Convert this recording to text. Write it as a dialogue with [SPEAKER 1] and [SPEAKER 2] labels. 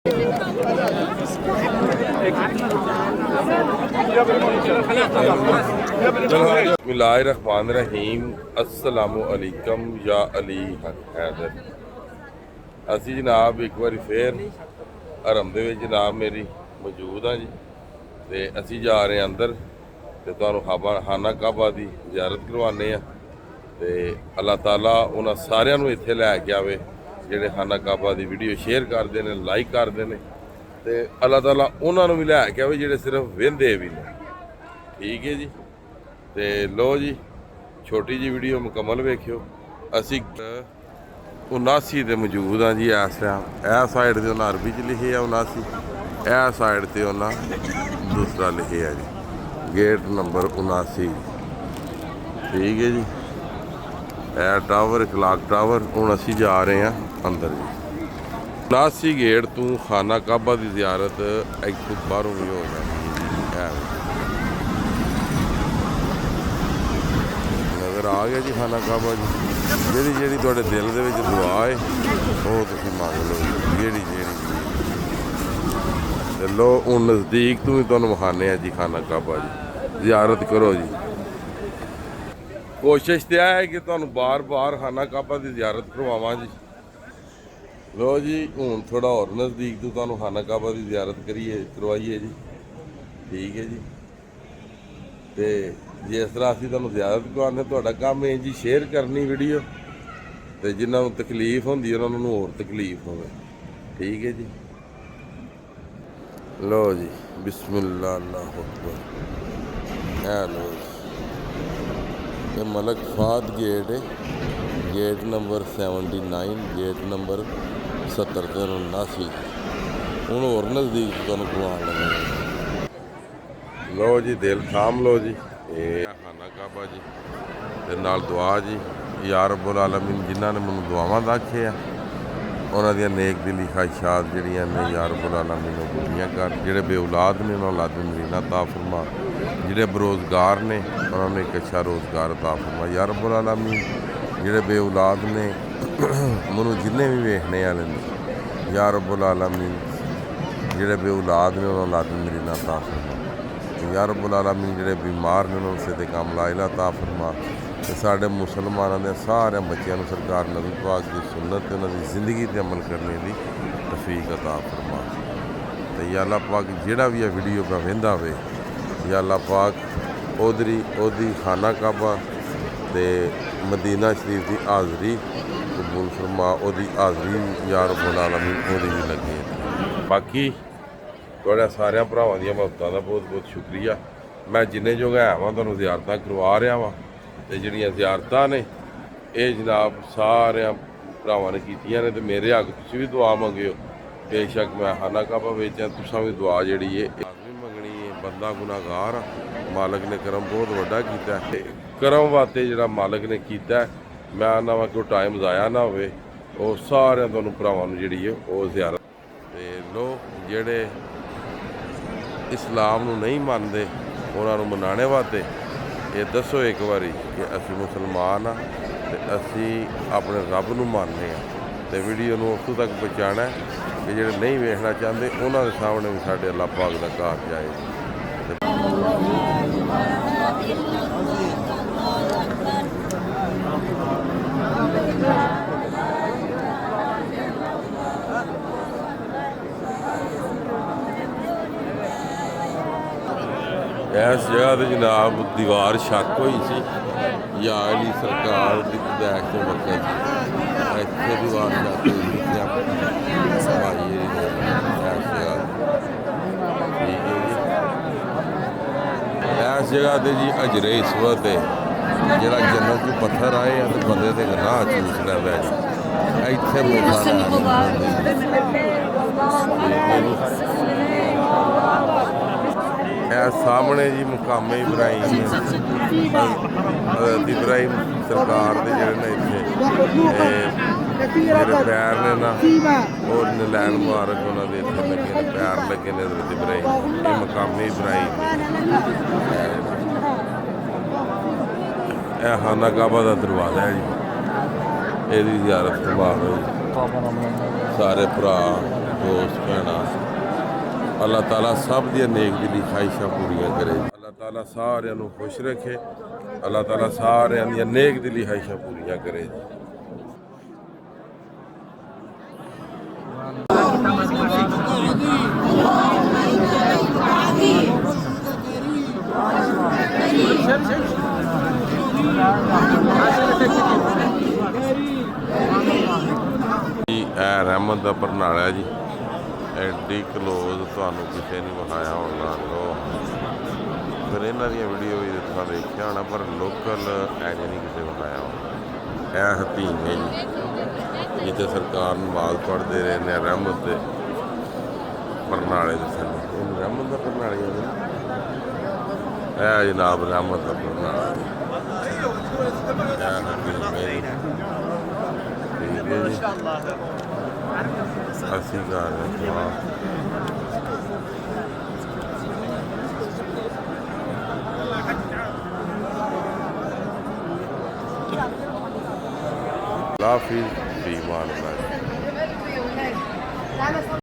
[SPEAKER 1] बिस्मिल्लाहिर्रहमानिर्रहीम अस्सलामुअलैकुम या अली हैदर। ਅਸੀਂ ਜਨਾਬ ਇੱਕ ਵਾਰੀ ਫੇਰ ਹਰਮ ਦੇ ਵਿੱਚ ਜਨਾਬ ਮੇਰੀ ਮੌਜੂਦ ਹਾਂ ਜੀ, ਤੇ ਅਸੀਂ ਜਾ ਰਹੇ ਹਾਂ ਅੰਦਰ ਤੇ ਤੁਹਾਨੂੰ ਖਾਨਾ ਕਾਬਾ ਦੀ ਜ਼ਿਆਰਤ ਕਰਵਾਉਂਦੇ ਆ ਤੇ ਅੱਲਾਹ ਤਾਲਾ ਉਹਨਾਂ ਸਾਰਿਆਂ ਨੂੰ ਇੱਥੇ ਲੈ ਕੇ ਆਵੇ ਜਿਹੜੇ ਖਾਨਾ ਕਾਬਾ ਦੀ ਵੀਡੀਓ ਸ਼ੇਅਰ ਕਰਦੇ ਨੇ, ਲਾਈਕ ਕਰਦੇ ਨੇ, ਤੇ ਅੱਲਾਹ ਤਾਲਾ ਉਹਨਾਂ ਨੂੰ ਵੀ ਲੈ ਕੇ ਆਵੇ ਜਿਹੜੇ ਸਿਰਫ ਵੇਂਦੇ ਵੀ ਨੇ। ਠੀਕ ਹੈ ਜੀ, ਤੇ ਲੋ ਜੀ ਛੋਟੀ ਜੀ ਵੀਡੀਓ ਮੁਕੰਮਲ ਵੇਖਿਓ। ਅਸੀਂ 79 ਤੇ ਮੌਜੂਦ ਹਾਂ ਜੀ। ਇਸ ਟਾਈਮ ਇਹ ਸਾਈਡ ਤੇ ਉਹਨਾਂ ਅਰਬੀ 'ਚ ਲਿਖੇ ਆ 79, ਇਹ ਸਾਈਡ ਤੇ ਉਹਨਾਂ ਦੂਸਰਾ ਲਿਖੇ ਆ ਜੀ, ਗੇਟ ਨੰਬਰ 79। ਠੀਕ ਹੈ ਜੀ, ਇਹ ਟਾਵਰ ਕਲਾਕ ਟਾਵਰ। ਹੁਣ ਅਸੀਂ ਜਾ ਰਹੇ ਹਾਂ ਅੰਦਰ ਜੀ। 79 ਗੇਟ ਤੋਂ ਖਾਨਾ ਕਾਬਾ ਦੀ ਜ਼ਿਆਰਤ ਇੱਥੋਂ ਬਾਹਰੋਂ ਵੀ ਹੋ ਜਾਂਦੀ ਹੈ। ਨਜ਼ਰ ਆ ਗਿਆ ਜੀ ਖਾਨਾ ਕਾਬਾ ਜੀ। ਜਿਹੜੀ ਤੁਹਾਡੇ ਦਿਲ ਦੇ ਵਿੱਚ ਦੁਆ ਹੈ ਉਹ ਤੁਸੀਂ ਮੰਗ ਲਓ ਜਿਹੜੀ ਤੇ ਲੋ ਹੁਣ ਨਜ਼ਦੀਕ ਤੋਂ ਹੀ ਤੁਹਾਨੂੰ ਵਿਖਾਉਂਦੇ ਆ ਜੀ ਖਾਨਾ ਕਾਬਾ ਜੀ। ਜ਼ਿਆਰਤ ਕਰੋ ਜੀ। ਕੋਸ਼ਿਸ਼ ਤੇ ਹੈ ਕਿ ਤੁਹਾਨੂੰ ਬਾਰ-ਬਾਰ ਖਾਨਾ ਕਾਬਾ ਦੀ ਜ਼ਿਆਰਤ ਕਰਵਾਵਾਂ ਜੀ। ਲੋ ਜੀ ਹੁਣ ਥੋੜਾ ਹੋਰ ਨਜ਼ਦੀਕ ਤੋਂ ਤੁਹਾਨੂੰ ਖਾਨਾ ਕਾਬਾ ਦੀ ਜ਼ਿਆਰਤ ਕਰਵਾਈਏ ਜੀ। ਠੀਕ ਹੈ ਜੀ, ਤੇ ਜਿਸ ਤਰ੍ਹਾਂ ਅਸੀਂ ਤੁਹਾਨੂੰ ਜ਼ਿਆਰਤ ਕਰਵਾਉਂਦੇ, ਤੁਹਾਡਾ ਕੰਮ ਹੈ ਜੀ ਸ਼ੇਅਰ ਕਰਨੀ ਵੀਡੀਓ, ਤੇ ਜਿਨ੍ਹਾਂ ਨੂੰ ਤਕਲੀਫ ਹੁੰਦੀ ਉਹਨਾਂ ਨੂੰ ਹੋਰ ਤਕਲੀਫ ਹੋਵੇ। ਠੀਕ ਹੈ ਜੀ, ਲੋ ਜੀ ਬਿਸਮਿल्लाह अल्लाहु अकबर। ਇਹ ਲੋ ਇਹ ਮਲਕ ਫਾਦ ਗੇਟ ਹੈ, ਗੇਟ ਨੰਬਰ 79, ਗੇਟ ਨੰਬਰ 70 ਤੇ 79। ਹੁਣ ਹੋਰ ਨਜ਼ਦੀਕ ਤੁਹਾਨੂੰ ਘੁਮਾਉਣ ਲੱਗੇ। ਲੋ ਜੀ ਦਿਲ ਥਾਮ ਲੋ ਜੀ। ਇਹ ਖਾਨਾ ਕਾਬਾ ਜੀ ਤੇ ਨਾਲ ਦੁਆ ਜੀ। ਯਾ ਰੱਬੁਲ ਆਲਮੀਨ ਜਿਨ੍ਹਾਂ ਨੇ ਮੈਨੂੰ ਦੁਆਵਾਂ ਦਾਖੇ ਆ ਉਹਨਾਂ ਦੀਆਂ ਨੇਕ ਦਿਲੀ ਖਾਹਿਸ਼ਾਤ ਜਿਹੜੀਆਂ ਨੇ ਯਾ ਰੱਬੁਲ ਆਲਮੀਨ ਨੂੰ ਪੂਰੀਆਂ ਕਰ। ਜਿਹੜੇ ਬੇਔਲਾਦ ਨੇ ਉਹਨਾਂ ਔਲਾਦ ਨਜ਼ੀਨਾ ਅਤਾ ਫਰਮਾ। ਜਿਹੜੇ ਬੇਰੁਜ਼ਗਾਰ ਨੇ ਉਹਨਾਂ ਨੂੰ ਇੱਕ ਅੱਛਾ ਰੋਜ਼ਗਾਰ ਅਤਾ ਫਰਮਾ ਯਾ ਰੱਬੁਲ ਆਲਮੀਨ। ਜਿਹੜੇ ਬੇਔਲਾਦ ਨੇ ਮੈਨੂੰ ਜਿੰਨੇ ਵੀ ਵੇਖਣੇ ਵਾਲੇ ਨੇ ਯਾ ਰੱਬੁਲ ਆਲਮੀਨ, ਜਿਹੜੇ ਬੇਔਲਾਦ ਨੇ ਉਹਨਾਂ ਔਲਾਦ ਨਜ਼ੀਨਾ ਅਤਾ ਫਰਮਾ ਯਾ ਰੱਬੁਲ ਆਲਮੀਨ। ਜਿਹੜੇ ਬਿਮਾਰ ਨੇ ਉਹਨਾਂ ਨੂੰ ਸਿਹਤ ਕਾਮਲਾ ਅਤਾ ਫਰਮਾ। ਤੇ ਸਾਡੇ ਮੁਸਲਮਾਨਾਂ ਦੇ ਸਾਰਿਆਂ ਬੱਚਿਆਂ ਨੂੰ ਸਰਕਾਰ ਨਬੀ ਪਾਕ ਦੀ ਸੁਨਨਤ ਤੇ ਉਹਨਾਂ ਦੀ ਜ਼ਿੰਦਗੀ 'ਤੇ ਅਮਲ ਕਰਨੇ ਦੀ ਤੌਫੀਕ ਅਤਾ ਫਰਮਾ। ਤੇ ਯਾ ਅੱਲਾਹ ਪਾਕ ਜਿਹੜਾ ਵੀ ਇਹ ਵੀਡੀਓ ਪਾ ਵੇਂਦਾ ਹੋਵੇ ਯਾ ਅੱਲਾਹ ਪਾਕ ਉਹਦੀ ਖਾਨਾ ਕਾਬਾ ਤੇ ਮਦੀਨਾ ਸ਼ਰੀਫ ਦੀ ਹਾਜ਼ਰੀ ਕਬੂਲ ਫਰਮਾ। ਉਹਦੀ ਹਾਜ਼ਰੀ ਯਾ ਰੱਬੁਲ ਆਲਮੀਨ ਉਹਦੀ ਵੀ ਲੱਗੇ। ਬਾਕੀ ਤੁਹਾਡਾ ਸਾਰਿਆਂ ਭਰਾਵਾਂ ਦੀਆਂ ਮੁਹੱਬਤਾਂ ਦਾ ਬਹੁਤ ਬਹੁਤ ਸ਼ੁਕਰੀਆ। ਮੈਂ ਜਿੰਨੇ ਜੋਗਾ ਹੈ ਵਾਂ ਤੁਹਾਨੂੰ ਜ਼ਿਆਰਤਾਂ ਕਰਵਾ ਰਿਹਾ ਵਾਂ, ਤੇ ਜਿਹੜੀਆਂ ਜ਼ਿਆਰਤਾਂ ਨੇ ਇਹ ਜਨਾਬ ਸਾਰਿਆਂ ਭਰਾਵਾਂ ਨੇ ਕੀਤੀਆਂ ਨੇ, ਤੇ ਮੇਰੇ ਹੱਕ ਤੁਸੀਂ ਵੀ ਦੁਆ ਮੰਗਿਓ। ਬੇਸ਼ੱਕ ਮੈਂ ਖਾਨਾ ਕਾਬਾ ਵਿੱਚ ਤੁਸੀਂ ਵੀ ਦੁਆ ਜਿਹੜੀ ਹੈ ਲਾਜ਼ਮੀ ਮੰਗਣੀ ਹੈ। ਬੰਦਾ ਗੁਨਾਹਗਾਰ ਆ, ਮਾਲਕ ਨੇ ਕਰਮ ਬਹੁਤ ਵੱਡਾ ਕੀਤਾ ਹੈ। ਕਰਮ ਵਾਸਤੇ ਜਿਹੜਾ ਮਾਲਕ ਨੇ ਕੀਤਾ, ਮੈਂ ਆਨਾ ਵਾ ਕੋਈ ਟਾਈਮ ਜ਼ਾਇਆ ਨਾ ਹੋਵੇ। ਉਹ ਸਾਰਿਆਂ ਤੁਹਾਨੂੰ ਭਰਾਵਾਂ ਨੂੰ ਜਿਹੜੀ ਹੈ ਉਹ ਜ਼ਿਆਰਤ। ਤੇ ਲੋਕ ਜਿਹੜੇ ਇਸਲਾਮ ਨੂੰ ਨਹੀਂ ਮੰਨਦੇ ਉਹਨਾਂ ਨੂੰ ਮਨਾਉਣੇ ਵਾਸਤੇ ਇਹ ਦੱਸੋ ਇੱਕ ਵਾਰੀ ਕਿ ਅਸੀਂ ਮੁਸਲਮਾਨ ਹਾਂ ਤੇ ਅਸੀਂ ਆਪਣੇ ਰੱਬ ਨੂੰ ਮੰਨਦੇ ਹਾਂ। ਤੇ ਵੀਡੀਓ ਨੂੰ ਉੱਥੋਂ ਤੱਕ ਪਹੁੰਚਾਉਣਾ ਕਿ ਜਿਹੜੇ ਨਹੀਂ ਵੇਖਣਾ ਚਾਹੁੰਦੇ ਉਹਨਾਂ ਦੇ ਸਾਹਮਣੇ ਵੀ ਸਾਡੇ ਅੱਲਾਹ ਪਾਕ ਦਾ ਘਰ ਜਾਏ। ਇਸ ਜਗ੍ਹਾ 'ਤੇ ਜਨਾਬ ਦੀਵਾਰ ਛੱਕ ਹੋਈ ਸੀ ਯਾ ਅਲੀ ਸਰਕਾਰ ਦੀ ਹਦਾਇਤ ਤੋਂ ਵਕਤ ਇੱਥੇ ਦੀਵਾਰ ਛੱਕ ਹੋਈ ਸੀ। ਠੀਕ ਹੈ ਜੀ, ਇਸ ਜਗ੍ਹਾ 'ਤੇ ਜੀ ਅਜਰੇ ਇਸਵਤ ਹੈ ਜਿਹੜਾ ਜੰਨਤ ਨੂੰ ਪੱਥਰ ਆਏ ਆ ਤੇ ਬੰਦੇ ਦੇ ਗੁਨਾਹ ਚੂਸ ਲੈਂਦਾ ਜੀ। ਇੱਥੇ ਇਹ ਸਾਹਮਣੇ ਜੀ ਮੁਕਾਮੇ ਇਬਰਾਹੀਮ ਇਬਰਾਹੀਮ ਸਰਕਾਰ ਦੇ ਜਿਹੜੇ ਨੇ ਇੱਥੇ ਜਿਹੜੇ ਪੈਰ ਨੇ ਨਾ ਉਹ ਨਲੈਨ ਮੁਬਾਰਕ ਉਹਨਾਂ ਦੇ ਇੱਥੇ ਲੱਗੇ ਨੇ, ਪੈਰ ਲੱਗੇ ਨੇ ਹਜ਼ਰਤ ਇਬਰਾਹੀਮ। ਇਹ ਮੁਕਾਮੇ ਇਬਰਾਹੀਮ। ਇਹ ਖਾਨਾ ਕਾਬਾ ਦਾ ਦਰਵਾਜ਼ਾ ਹੈ ਜੀ, ਇਹਦੀ ਜ਼ਿਆਰਤ ਕਰਵਾ ਲਓ ਜੀ। ਸਾਰੇ ਭਰਾ ਦੋਸਤ ਭੈਣਾਂ ਅੱਲਾਹ ਤਾਲਾ ਸਭ ਦੀਆਂ ਨੇਕ ਦਿਲੀ ਖਾਹਿਸ਼ਾਂ ਪੂਰੀਆਂ ਕਰੇ। ਅੱਲਾਹ ਤਾਲਾ ਸਾਰਿਆਂ ਨੂੰ ਖੁਸ਼ ਰੱਖੇ। ਅੱਲਾਹ ਤਾਲਾ ਸਾਰਿਆਂ ਦੀਆਂ ਨੇਕ ਦਿਲੀ ਖਾਹਿਸ਼ਾਂ ਪੂਰੀਆਂ ਕਰੇ। ਇਹ ਰਹਿਮਤ ਦਾ ਬਰਨਾਲਾ ਜੀ, ਐਡੀ ਕਲੋਜ਼ ਤੁਹਾਨੂੰ ਕਿਸੇ ਨੇ ਵਿਖਾਇਆ ਹੋਣਾ। ਲੋ ਫਿਰ ਇਹਨਾਂ ਦੀਆਂ ਵੀਡੀਓ ਵੀ ਤੁਸੀਂ ਦੇਖਿਆ ਹੋਣਾ, ਪਰ ਲੋਕਲ ਐਜ ਨਹੀਂ ਕਿਸੇ ਵਿਖਾਇਆ ਹੋਣਾ। ਇਹ ਹਤੀਮ ਹੈ ਜੀ, ਜਿੱਥੇ ਸਰਕਾਰ ਨਮਾਜ਼ ਪੜ੍ਹਦੇ ਰਹੇ ਨੇ ਰਹਿਮਤ ਦੇ ਬਰਨਾਲੇ ਦੇ ਥੱਲੇ। ਇਹਨੂੰ ਰਹਿਮਤ ਦਾ ਬਰਨਾਲਾ ਕਹਿੰਦੇ ਨੇ। ਇਹ ਜਨਾਬ ਰਹਿਮਤ ਦਾ ਬਰਨਾਲਾ ਇਹ ਹਤੀਮ ਹੈ ਜੀ। ਠੀਕ ਹੈ ਜੀ, ਅਸੀਂ ਗਾ ਰਹੇ ਹਾਂ। ਲਾਫੀ ਬੀਮਾਨ